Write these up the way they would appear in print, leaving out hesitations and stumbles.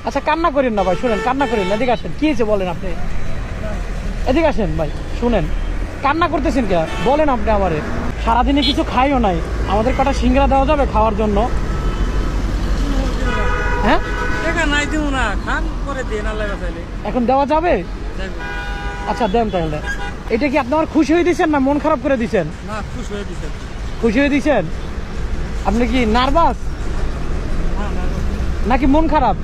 আচ্ছা কান্না করেন না ভাই, শুনেন, কান্না করেন না, এদিকে আসেন। কি হয়েছে বলেন আপনি, এদিকে আসেন ভাই, শুনেন। কান্না করতেছেন কে বলেন আপনি আমারে। সারাদিনে কিছু খাইও নাই, আমাদের কটা সিঙ্গারা দেওয়া যাবে খাওয়ার জন্য? হ্যাঁ নাই দিব না, খান পরে দিয়ে না লাগা তাইলে এখন দেওয়া যাবে? আচ্ছা দেন তাহলে। এটা কি আপনি আমার খুশি হয়ে দিচ্ছেন না মন খারাপ করে দিচ্ছেন? না, খুশি হয়ে দিছেন। খুশি হয়ে দিচ্ছেন? আপনি কি নার্ভাস নাকি মন খারাপ?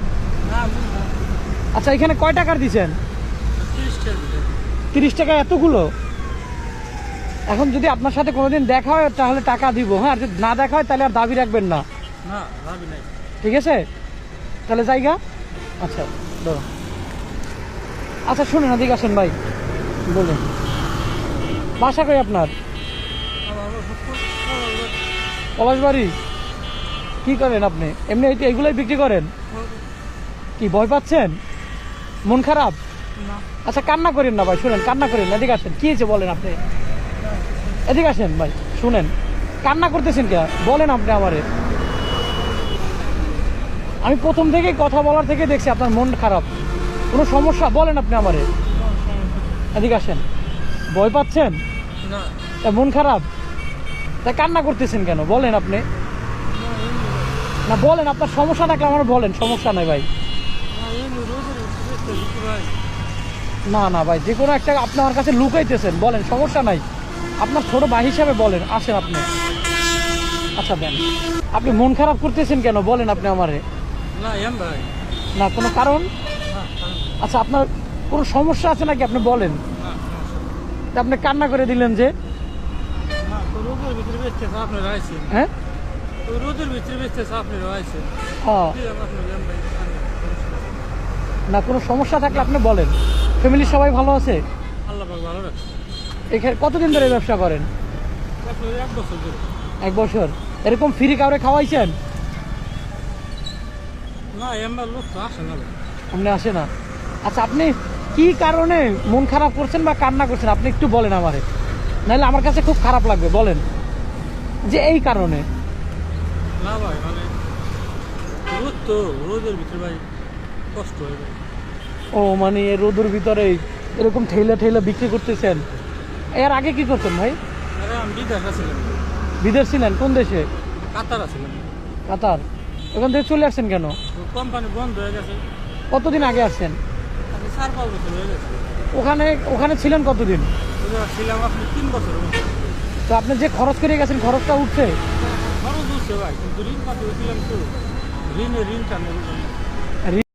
আচ্ছা এখানে কয় টাকার দিচ্ছেন? 30 টাকা এতগুলো? এখন যদি আপনার সাথে কোনোদিন দেখা হয় তাহলে টাকা দিব, হ্যাঁ, আর যদি না দেখা হয় তাহলে আর দাবি রাখবেন না, ঠিক আছে? তাহলে জায়গা। আচ্ছা ধরো। আচ্ছা শুনুন, এদিকে আসেন ভাই, বলুন বাসা কই আপনার? পলাশবাড়ি। কি করেন আপনি এমনি? এইগুলোই বিক্রি করেন? কি ভয় পাচ্ছেন, মন খারাপ? আচ্ছা কান্না করেন না ভাই, শুনেন, কান্না করেন না, এদিকে আসেন। কি হয়েছে বলেন আপনি, এদিকে আসেন ভাই, শুনেন। কান্না করতেছেন কে বলেন আপনি আমারে। আমি প্রথম থেকেই কথা বলার থেকে দেখছি আপনার মন খারাপ। কোনো সমস্যা বলেন আপনি আমারে। এদিকে আসেন। ভয় পাচ্ছেন, মন খারাপ, তাই কান্না করতেছেন কেন বলেন আপনি? না বলেন, আপনার সমস্যা থাকলে আমার বলেন, সমস্যা নাই ভাই। না না ভাই, যে কোনো একটা আপনি আমার কাছে লুকাইতেছেন, বলেন, সমস্যা নাই। আপনার ছোট ভাই হিসাবে বলেন, আসেন আপনি। আচ্ছা দেন। আপনি মন খারাপ করতেছেন কেন বলেন আপনি আমারে। না কোনো কারণ? আচ্ছা আপনার কোনো সমস্যা আছে নাকি আপনি বলেন। আপনি কান্না করে দিলেন যে? হ্যাঁ না কোনো সমস্যা থাকলে আপনি বলেন। ফ্যামিলির সবাই ভালো আছে? এখানে কতদিন ধরে ব্যবসা করেন? 1 বছর। এরকম ফ্রি কাউরে খাওয়াইছেন? আপনি আসে না। আচ্ছা আপনি কি কারণে মন খারাপ করছেন বা কান্না করছেন আপনি একটু বলেন আমারে, নাহলে আমার কাছে খুব খারাপ লাগবে। বলেন যে এই কারণে। না ভাই, মানে রোদ তো, রোদের ভিতরে ভাই কষ্ট হয়ে যায়। ও মানে এই রোদের ভিতরে এরকম ঠেলে ঠেলে বিক্রি করতেছেন। এর আগে কি করতেন ভাই? আমি বিদেশে ছিলাম। বিদেশ ছিলেন? কোন দেশে? কাতারে ছিলাম। কাতার। ওখান থেকে চলে আসছেন কেন? কোম্পানি বন্ধ হয়ে গেছে। কতদিন আগে আসছেন? 4-5 বছর হয়ে গেছে। ওখানে ছিলেন কতদিন? ছিলাম আপনি 3 বছর। তো আপনি যে খরচ করে গেছেন খরচটা উঠছে? খরচ উঠছে ভাই, কিন্তু ঋণ পাতে ছিলাম তো, ঋণটা নেই।